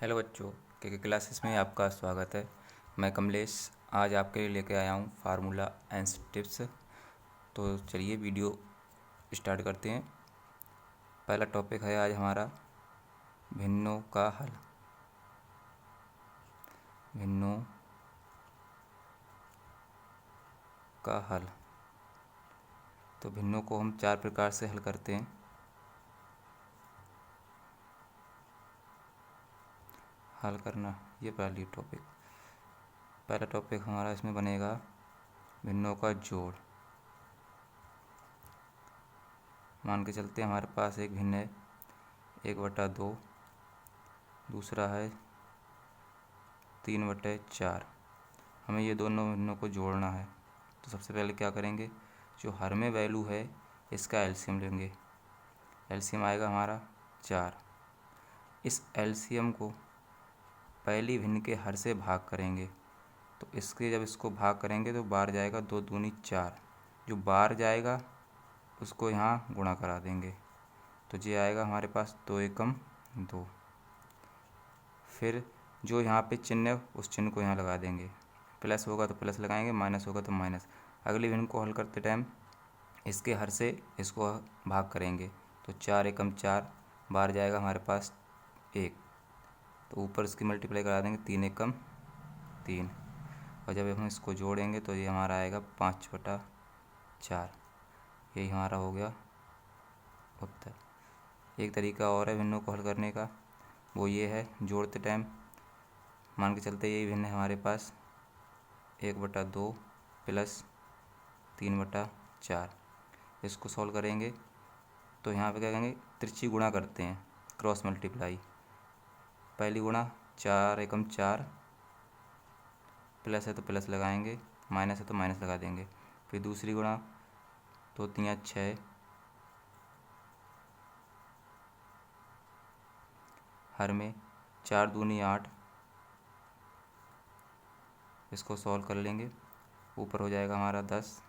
Hello बच्चों, के classes में आपका स्वागत है। मैं कमलेश आज आपके लिए लेके आया हूँ फार्मूला एंड टिप्स। तो चलिए वीडियो स्टार्ट करते हैं। पहला टॉपिक है आज हमारा भिन्नों का हल। भिन्नों का हल। तो भिन्नों को हम 4 प्रकार से हल करते हैं। हल करना ये पहला टॉपिक हमारा इसमें बनेगा भिन्नों का जोड़। मान के चलते हैं हमारे पास एक भिन्न है 1/2, दूसरा है 3/4। हमें ये दोनों भिन्नों को जोड़ना है। तो सबसे पहले क्या करेंगे, जो हर में वैल्यू है इसका एलसीएम लेंगे। एलसीएम आएगा हमारा 4। इस एलसीएम को पहली भिन्न के हर से भाग करेंगे। तो इसके जब इसको भाग करेंगे तो बार जाएगा 2 दूनी 4। जो बार जाएगा उसको यहाँ गुणा करा देंगे। तो ये आएगा हमारे पास 2 एकम 2। फिर जो यहाँ पे चिन्ह है उस चिन्ह को यहाँ लगा देंगे। प्लस होगा तो प्लस लगाएंगे, माइनस होगा तो माइनस। अगली भिन्न को हल करते टाइम इसके हर से इसको भाग करेंगे। तो 4 एकम 4, बार जाएगा हमारे पास 1। तो ऊपर इसकी मल्टीप्लाई करा देंगे 3 एकम 3। और जब हम इसको जोड़ेंगे तो ये हमारा आएगा 5/4। यही हमारा हो गया उत्तर। एक तरीका और है भिन्नों को हल करने का, वो ये है जोड़ते टाइम मान के चलते यही भिन्न है हमारे पास 1/2 प्लस 3/4। इसको सॉल्व करेंगे तो यहाँ पे क्या करेंगे, तिरछी गुणा करते हैं, क्रॉस मल्टीप्लाई। पहली गुणा 4 एकम 4, प्लस है तो प्लस लगाएंगे, माइनस है तो माइनस लगा देंगे। फिर दूसरी गुणा 2 3 6, हर में 4 दूनी 8। इसको सॉल्व कर लेंगे, ऊपर हो जाएगा हमारा 10,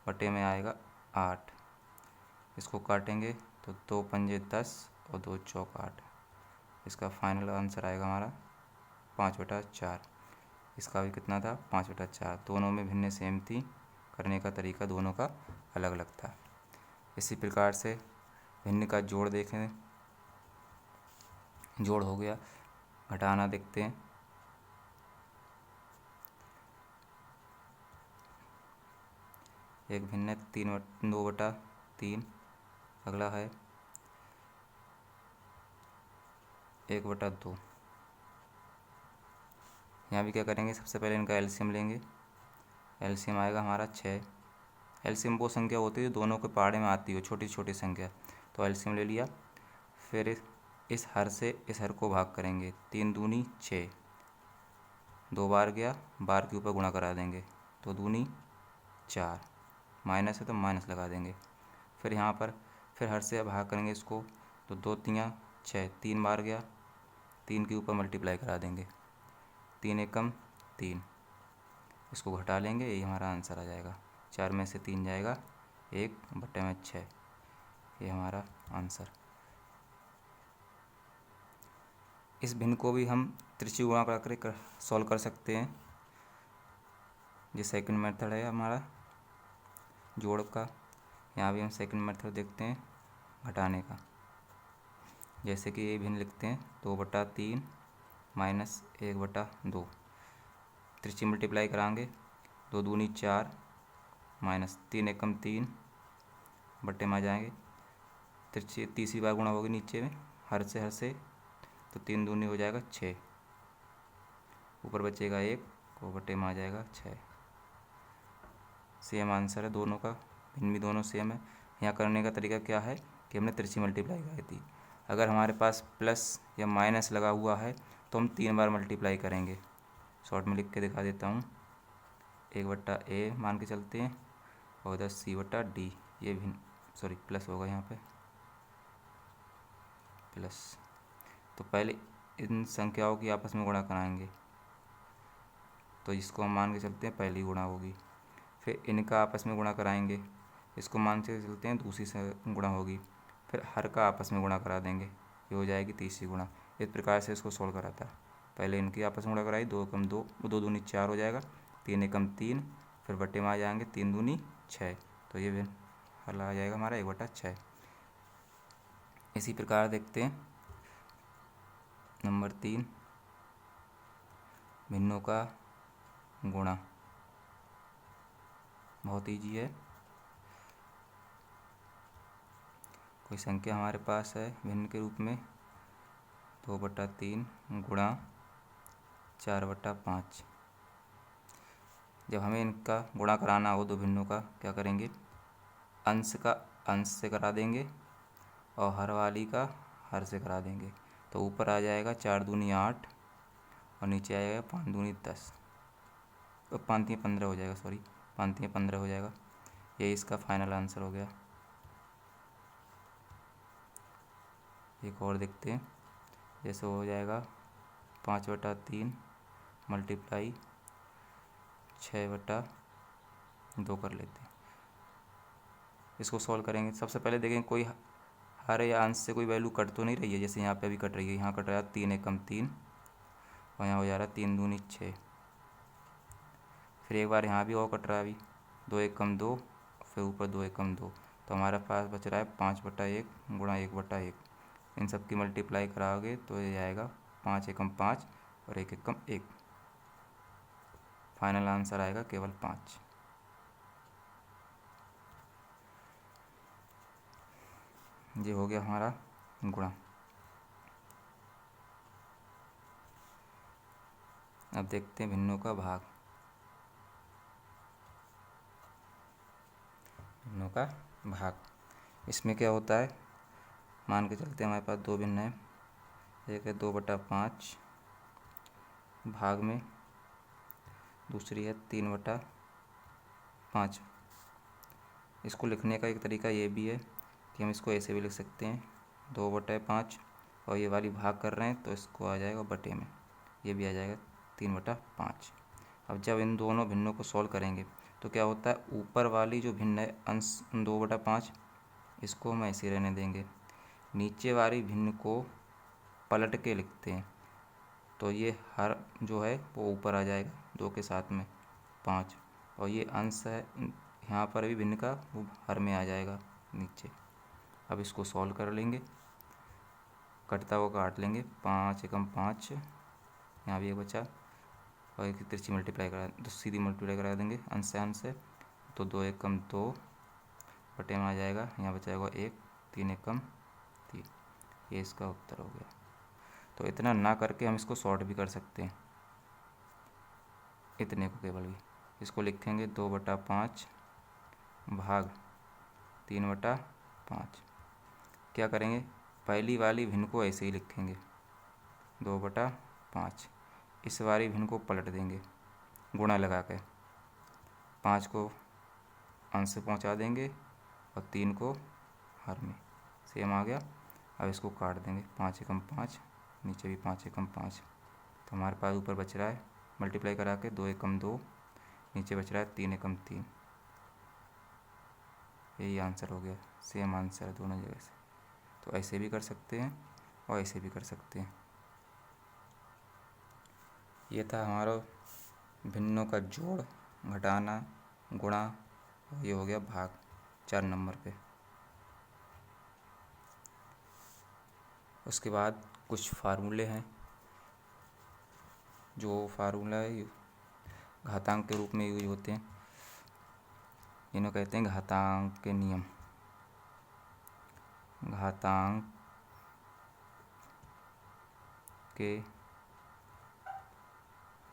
बटे में आएगा 8। इसको काटेंगे तो 2 पंजे 10 और 2 चौक 8। इसका फाइनल आंसर आएगा हमारा 5/4। इसका भी कितना था, 5/4। दोनों में भिन्न सेम थी, करने का तरीका दोनों का अलग अलग था। इसी प्रकार से भिन्न का जोड़ देखें। जोड़ हो गया, घटाना देखते हैं। एक भिन्न है 2/3, अगला है 1/2। यहाँ भी क्या करेंगे, सबसे पहले इनका एलसीएम लेंगे। एलसीएम आएगा हमारा 6। एलसीएम वो संख्या होती है जो दोनों के पहाड़े में आती हो, छोटी छोटी संख्या। तो एलसीएम ले लिया। फिर इस हर से इस हर को भाग करेंगे, 3 दूनी 6। 2 बार गया, बार के ऊपर गुणा करा देंगे, 2 दूनी 4। माइनस है तो माइनस लगा देंगे। फिर यहाँ पर फिर हर से भाग करेंगे इसको, तो 2 3 6, 3 बार गया, 3 के ऊपर मल्टीप्लाई करा देंगे, 3 एकम 3। इसको घटा लेंगे, यही हमारा आंसर आ जाएगा। 4 में से 3 जाएगा, 1/6। ये हमारा आंसर। इस भिन्न को भी हम त्रिची गुणा कर सॉल्व कर सकते हैं। ये सेकंड मेथड है हमारा जोड़ का। यहाँ भी हम सेकंड मेथड देखते हैं घटाने का। जैसे कि ये भिन्न लिखते हैं 2/3 माइनस 1/2। त्रिची मल्टीप्लाई कराएंगे, 2 दूनी 4 माइनस 3 एकम 3, बटे में आ जाएंगे। त्रिची तीसरी बार गुणा होगी नीचे में हर से, तो 3 दूनी हो जाएगा 6, ऊपर बचेगा 1 और बटे में आ जाएगा 6। सेम आंसर है दोनों का, भिन्न भी दोनों सेम है। यहाँ करने का तरीका क्या है कि हमने तिरछी मल्टीप्लाई कराई थी। अगर हमारे पास प्लस या माइनस लगा हुआ है तो हम 3 बार मल्टीप्लाई करेंगे। शॉर्ट में लिख के दिखा देता हूँ, 1/a मान के चलते हैं और इधर c/d। ये भी प्लस होगा यहाँ पे प्लस। तो पहले इन संख्याओं की आपस में गुणा कराएंगे, तो इसको हम मान के चलते हैं पहली गुणा होगी। फिर इनका आपस में गुणा कराएंगे, इसको मान के चलते हैं दूसरी से गुणा होगी। फिर हर का आपस में गुणा करा देंगे, ये हो जाएगी तीसरी गुणा। इस प्रकार से इसको सोल्व करा था। पहले इनकी आपस में गुणा कराई, 2 एकम 2, 2 दूनी 4 हो जाएगा, 3 एकम 3, फिर बटे में आ जाएंगे 3 दूनी 6, तो ये भी हल आ जाएगा हमारा 1/6। इसी प्रकार देखते हैं नंबर 3, भिन्नों का गुणा। बहुत ईजी है। कोई संख्या हमारे पास है भिन्न के रूप में 2/3 गुणा 4/5। जब हमें इनका गुणा कराना हो दो भिन्नों का, क्या करेंगे, अंश का अंश से करा देंगे और हर वाली का हर से करा देंगे। तो ऊपर आ जाएगा 4 दूनी 8 और नीचे आएगा 5 दूनी 10, 5 3 15 हो जाएगा, सॉरी 5 3 15 हो जाएगा। ये इसका फाइनल आंसर हो गया। एक और देखते हैं, जैसे हो जाएगा 5/3 मल्टीप्लाई 6/2 कर लेते हैं। इसको सॉल्व करेंगे। सबसे पहले देखेंगे कोई हर या अंश से कोई वैल्यू कट तो नहीं रही है, जैसे यहाँ पे अभी कट रही है, यहाँ कट रहा है 3 एकम 3 और यहाँ हो जा रहा है 3 दूनी 6। फिर एक बार यहाँ भी और कट रहा है अभी 2 एकम 2, फिर ऊपर 2 एकम 2, तो हमारे पास बच रहा है 5/1 गुणा 1/1। इन सब की मल्टीप्लाई कराओगे तो ये आएगा 5 एकम 5 और 1 एकम 1। फाइनल आंसर आएगा केवल 5। ये हो गया हमारा गुणा। अब देखते हैं भिन्नों का भाग। भिन्नों का भाग, इसमें क्या होता है, मान के चलते हैं हमारे पास दो भिन्न है, एक है 2/5 भाग में, दूसरी है 3/5। इसको लिखने का एक तरीका ये भी है कि हम इसको ऐसे भी लिख सकते हैं 2/5 और ये वाली भाग कर रहे हैं तो इसको आ जाएगा बटे में, ये भी आ जाएगा 3/5। अब जब इन दोनों भिन्नों को सॉल्व करेंगे तो क्या होता है, ऊपर वाली जो भिन्न है अंश 2/5 इसको हम ऐसे रहने देंगे, नीचे वाली भिन्न को पलट के लिखते हैं तो ये हर जो है वो ऊपर आ जाएगा 2 के साथ में 5, और ये अंश है यहाँ पर भी भिन्न का वो हर में आ जाएगा नीचे। अब इसको सॉल्व कर लेंगे, कटता हुआ काट लेंगे, 5 एकम 5, यहाँ भी एक बचा और एक तिरछी मल्टीप्लाई करा तो सीधी मल्टीप्लाई करा देंगे अंश से अंश से, तो 2 एकम 2 बटे में आ जाएगा, यहाँ बचाएगा 1, 3 एकम 3। ये इसका उत्तर हो गया। तो इतना ना करके हम इसको शॉर्ट भी कर सकते हैं, इतने को केवल भी इसको लिखेंगे 2/5 भाग 3/5। क्या करेंगे, पहली वाली भिन्न को ऐसे ही लिखेंगे 2/5, इस वाली भिन्न को पलट देंगे गुणा लगा के, 5 को अंश से पहुँचा देंगे और 3 को हर में, सेम आ गया। अब इसको काट देंगे, 5 एकम 5, नीचे भी 5 एकम 5, तो हमारे पास ऊपर बच रहा है मल्टीप्लाई करा के 2 एकम 2, नीचे बच रहा है 3 एकम 3। यही आंसर हो गया, सेम आंसर है दोनों जगह से। तो ऐसे भी कर सकते हैं और ऐसे भी कर सकते हैं। ये था हमारा भिन्नों का जोड़, घटाना, गुणा, ये हो गया भाग 4 नंबर पे। उसके बाद कुछ फार्मूले हैं, जो फार्मूला है घातांक के रूप में यूज होते हैं, इन्हें कहते हैं घातांक के नियम। घातांक के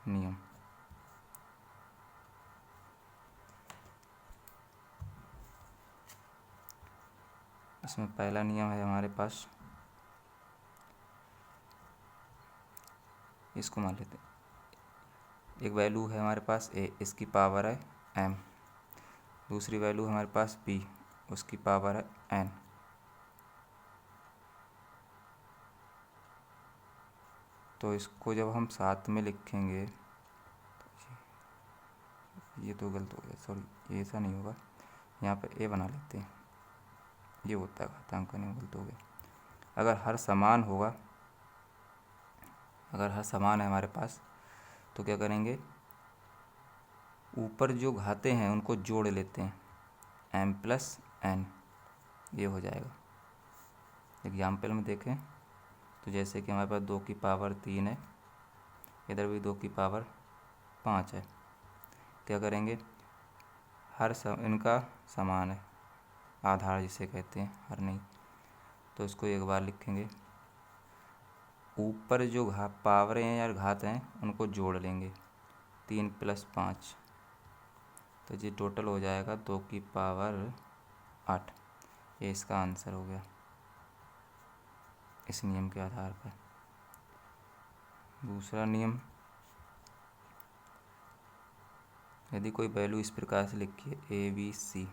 नियम, इसमें पहला नियम है हमारे पास, इसको मान लेते हैं, एक वैल्यू है हमारे पास a, इसकी पावर है m, दूसरी वैल्यू हमारे पास b, उसकी पावर है n। तो इसको जब हम साथ में लिखेंगे, ये तो गलत हो गया, सॉरी ये ऐसा नहीं होगा, यहाँ पे a बना लेते हैं, ये होता है घातांक का नियम, गलत हो गया। अगर हर समान होगा अगर हर समान है हमारे पास तो क्या करेंगे, ऊपर जो घाते हैं उनको जोड़ लेते हैं, m प्लस n, ये हो जाएगा। एग्जाम्पल में देखें तो जैसे कि हमारे पास 2 की पावर 3 है, इधर भी 2 की पावर 5 है। क्या करेंगे, इनका समान है, आधार जिसे कहते हैं, हर नहीं, तो इसको एक बार लिखेंगे। ऊपर जो पावरें हैं या घात हैं उनको जोड़ लेंगे, 3 प्लस 5, तो ये टोटल हो जाएगा 2 की पावर 8। ये इसका आंसर हो गया इस नियम के आधार पर। दूसरा नियम, यदि कोई वैल्यू इस प्रकार से लिखी है ABC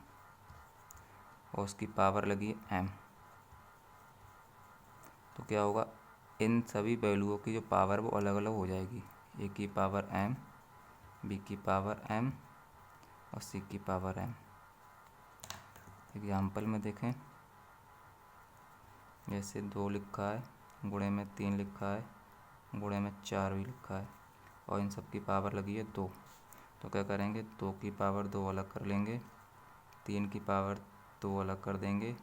और उसकी पावर लगी है m, तो क्या होगा, इन सभी वैल्यूओं की जो पावर वो अलग अलग हो जाएगी। A की पावर m, B की पावर m और C की पावर m। एग्जाम्पल में देखें, जैसे 2 लिखा है, गुणे में 3 लिखा है, गुणे में 4 भी लिखा है, और इन सब की पावर लगी है 2। तो क्या करेंगे, 2 की पावर 2 अलग कर लेंगे, 3 की पावर 2 अलग कर देंगे,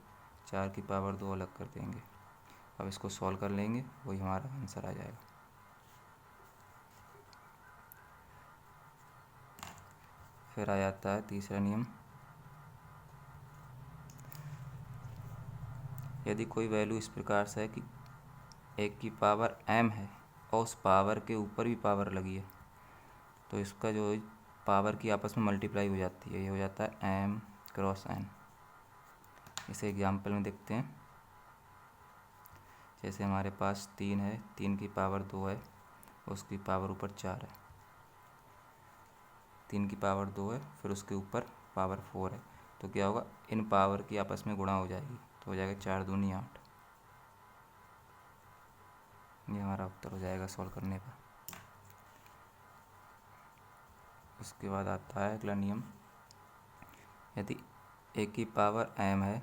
4 की पावर 2 अलग कर देंगे। अब इसको सॉल्व कर लेंगे, वही हमारा आंसर आ जाएगा। फिर आ जाता है तीसरा नियम, यदि कोई वैल्यू इस प्रकार से है कि 1 की पावर m है और उस पावर के ऊपर भी पावर लगी है, तो इसका जो पावर की आपस में मल्टीप्लाई हो जाती है, ये हो जाता है m क्रॉस n। इसे एग्जाम्पल में देखते हैं, जैसे हमारे पास 3 है, 3 की पावर 2 है, उसकी पावर ऊपर 4 है, 3 की पावर 2 है, फिर उसके ऊपर पावर 4 है, तो क्या होगा, इन पावर की आपस में गुणा हो जाएगी, तो हो जाएगा 4 दूनी 8। ये हमारा उत्तर हो जाएगा सॉल्व करने पर। उसके बाद आता है अगला नियम, यदि a की पावर m है,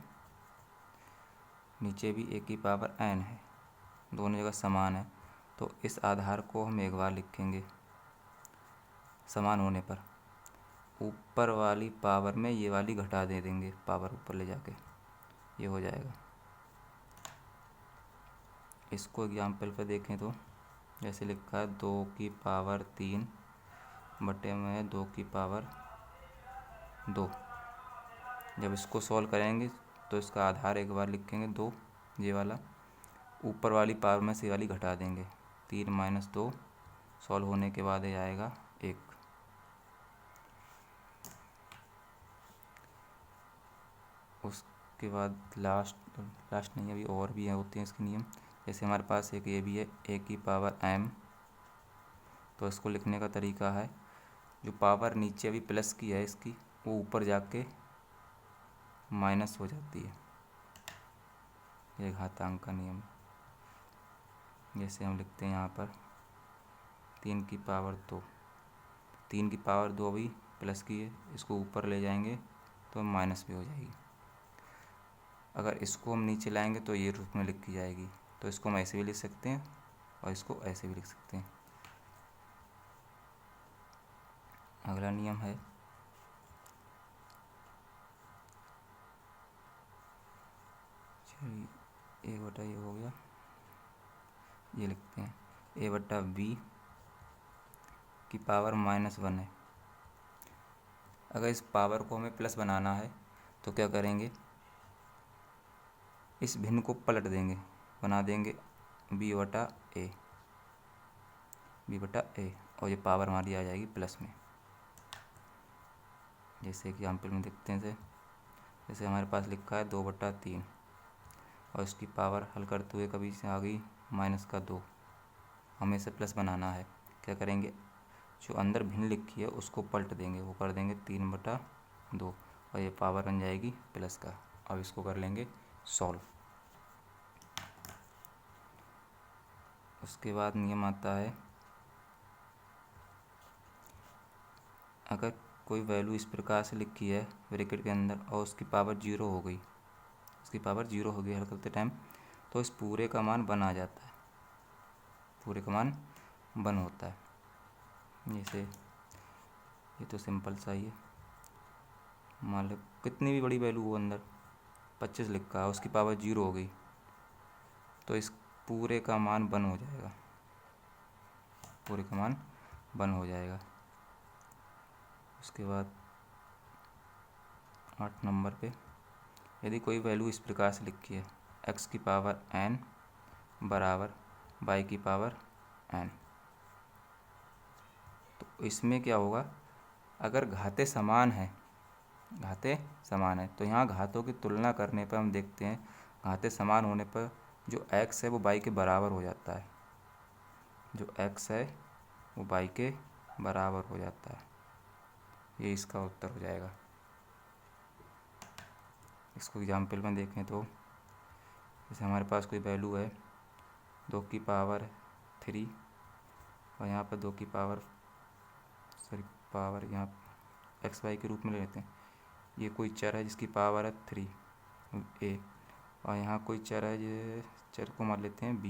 नीचे भी a की पावर n है, दोनों जगह समान है, तो इस आधार को हम एक बार लिखेंगे। समान होने पर ऊपर वाली पावर में ये वाली घटा दे देंगे, पावर ऊपर ले जाके, ये हो जाएगा। इसको एग्जाम्पल पर देखें तो जैसे लिखा है 2 की पावर 3 बटे में 2 की पावर 2। जब इसको सॉल्व करेंगे तो इसका आधार एक बार लिखेंगे 2, ये वाला, ऊपर वाली पावर में से वाली घटा देंगे, 3 माइनस 2, सॉल्व होने के बाद ये आएगा 1। उसके बाद लास्ट नहीं, अभी और भी होते हैं इसके नियम। जैसे हमारे पास एक ये भी है, a की पावर m, तो इसको लिखने का तरीका है, जो पावर नीचे अभी प्लस की है इसकी, वो ऊपर जाके माइनस हो जाती है, ये घातांक का नियम। जैसे हम लिखते हैं यहाँ पर 3 की पावर 2, 3 की पावर 2 अभी प्लस की है, इसको ऊपर ले जाएंगे तो माइनस भी हो जाएगी। अगर इसको हम नीचे लाएंगे तो ये रूप में लिखी जाएगी, तो इसको हम ऐसे भी लिख सकते हैं और इसको ऐसे भी लिख सकते हैं। अगला नियम है, चलिए a बटा ये हो गया, ये लिखते हैं a बटा b की पावर -1 है। अगर इस पावर को हमें प्लस बनाना है तो क्या करेंगे, इस भिन्न को पलट देंगे, बना देंगे b बटा a, और ये पावर हमारी आ जाएगी प्लस में। जैसे एग्जाम्पल में देखते हैं, जैसे हमारे पास लिखा है 2/3 और इसकी पावर हल करते हुए कभी से आ गई -2, हमें इसे प्लस बनाना है। क्या करेंगे, जो अंदर भिन्न लिखी है उसको पलट देंगे, वो कर देंगे 3/2 और ये पावर बन जाएगी प्लस का। अब इसको कर लेंगे सॉल्व। उसके बाद नियम आता है, अगर कोई वैल्यू इस प्रकार से लिखी है ब्रैकेट के अंदर और उसकी पावर 0 हो गई, हल करते टाइम, तो इस पूरे का मान 1 आ जाता है, पूरे का मान 1 होता है। जैसे ये तो सिंपल सा ही है, मान लो कितनी भी बड़ी वैल्यू हो अंदर 25 लिखा है, उसकी पावर 0 हो गई तो इस पूरे का मान 1 हो जाएगा, पूरे का मान 1 हो जाएगा। उसके बाद 8 नंबर पे यदि कोई वैल्यू इस प्रकार से लिखी है x की पावर n बराबर y की पावर n, तो इसमें क्या होगा, अगर घातें समान है तो यहाँ घातों की तुलना करने पर हम देखते हैं घातें समान होने पर जो x है वो y के बराबर हो जाता है, जो x है वो y के बराबर हो जाता है। ये इसका उत्तर हो जाएगा। इसको एग्जाम्पल में देखें तो जैसे हमारे पास कोई वैल्यू है 2 की पावर 3 और यहाँ पर 2 की पावर यहाँ एक्स वाई के रूप में ले लेते हैं। ये कोई चर है जिसकी पावर है 3 a, और यहाँ कोई चर है, ये चर को मान लेते हैं b,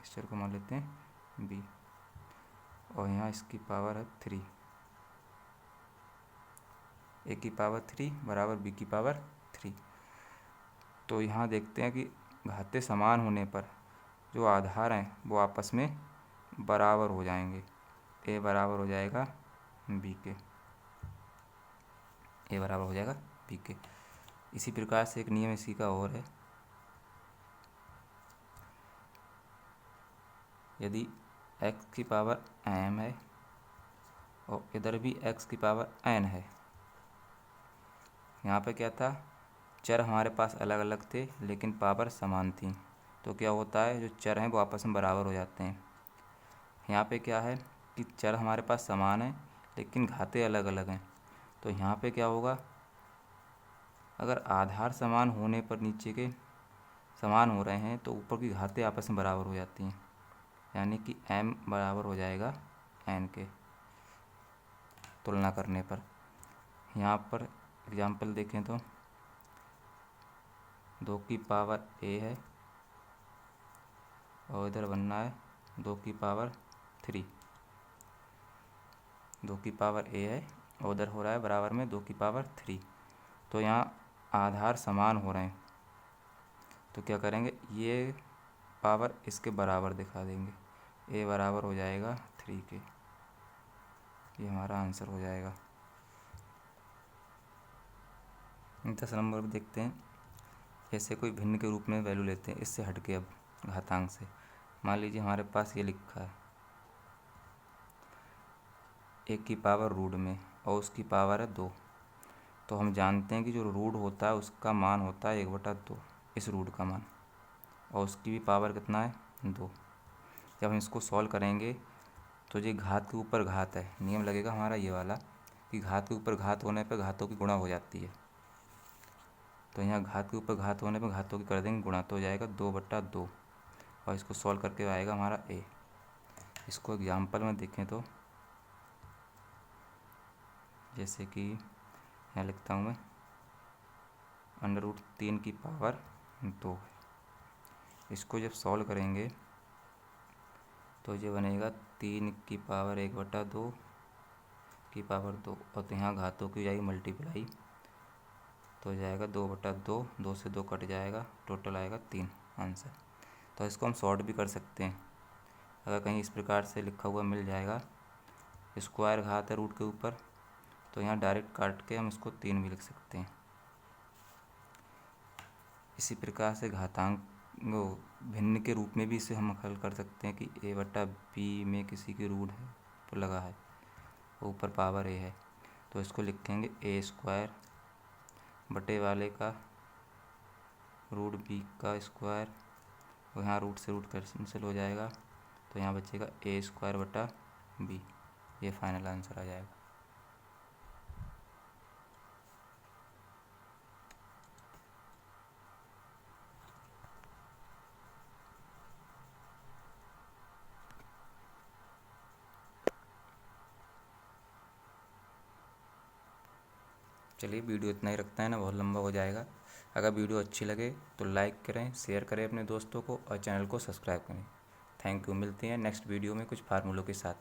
इस चर को मान लेते हैं b, और यहाँ इसकी पावर है 3, a की पावर 3 बराबर b की पावर 3। तो यहाँ देखते हैं कि घातें समान होने पर जो आधार हैं वो आपस में बराबर हो जाएंगे, a बराबर हो जाएगा b के, a बराबर हो जाएगा b के। इसी प्रकार से एक नियम इसी का और है, यदि x की पावर m है और इधर भी x की पावर n है, यहाँ पे क्या था, चर हमारे पास अलग अलग थे लेकिन पावर समान थी, तो क्या होता है जो चर हैं वो आपस में बराबर हो जाते हैं। यहाँ पे क्या है कि चर हमारे पास समान है लेकिन घातें अलग अलग हैं, तो यहाँ पे क्या होगा, अगर आधार समान होने पर नीचे के समान हो रहे हैं तो ऊपर की घातें आपस में बराबर हो जाती हैं, यानी कि m बराबर हो जाएगा n के तुलना करने पर। यहाँ पर एग्जाम्पल देखें तो 2 की पावर a है और इधर बनना है 2 की पावर 3, 2 की पावर a है और उधर हो रहा है बराबर में 2 की पावर 3, तो यहाँ आधार समान हो रहे हैं तो क्या करेंगे, ये पावर इसके बराबर दिखा देंगे, a बराबर हो जाएगा 3 के, ये हमारा आंसर हो जाएगा। 10 नंबर पर देखते हैं, ऐसे कोई भिन्न के रूप में वैल्यू लेते हैं, इससे हटके अब घातांक से, मान लीजिए हमारे पास ये लिखा है 1 की पावर रूट में और उसकी पावर है 2, तो हम जानते हैं कि जो रूट होता है उसका मान होता है 1/2, इस रूट का मान, और उसकी भी पावर कितना है 2। जब हम इसको सॉल्व करेंगे तो ये घात के ऊपर घात है, नियम लगेगा हमारा ये वाला कि घात के ऊपर घात होने पर घातों की गुणा हो जाती है, तो यहाँ घात के ऊपर घात होने पर घातों की कर देंगे गुणा, तो हो जाएगा 2/2, और इसको सॉल्व करके आएगा हमारा a। इसको एग्जाम्पल में देखें तो जैसे कि यहाँ लिखता हूँ मैं √3 की पावर 2 है, इसको जब सॉल्व करेंगे तो ये बनेगा 3 की पावर 1/2 की पावर 2, और तो यहाँ घातों की जाएगी मल्टीप्लाई, तो हो जाएगा 2/2, 2 से 2 कट जाएगा, टोटल आएगा 3 आंसर। तो इसको हम सॉर्ट भी कर सकते हैं, अगर कहीं इस प्रकार से लिखा हुआ मिल जाएगा, स्क्वायर घात है रूट के ऊपर, तो यहाँ डायरेक्ट काट के हम इसको 3 भी लिख सकते हैं। इसी प्रकार से घातांक भिन्न के रूप में भी इसे हम हल कर सकते हैं कि a/b में किसी की रूट है तो लगा है, ऊपर पावर a है, तो इसको लिखेंगे a² बटे वाले का √b का स्क्वायर, और यहाँ रूट से रूट कैंसिल हो जाएगा, तो यहाँ बचेगा a²/b, ये फाइनल आंसर आ जाएगा। चलिए वीडियो इतना ही रखते हैं ना, बहुत लंबा हो जाएगा। अगर वीडियो अच्छी लगे तो लाइक करें, शेयर करें अपने दोस्तों को, और चैनल को सब्सक्राइब करें। Thank you. मिलते हैं नेक्स्ट वीडियो में कुछ फार्मूलों के साथ।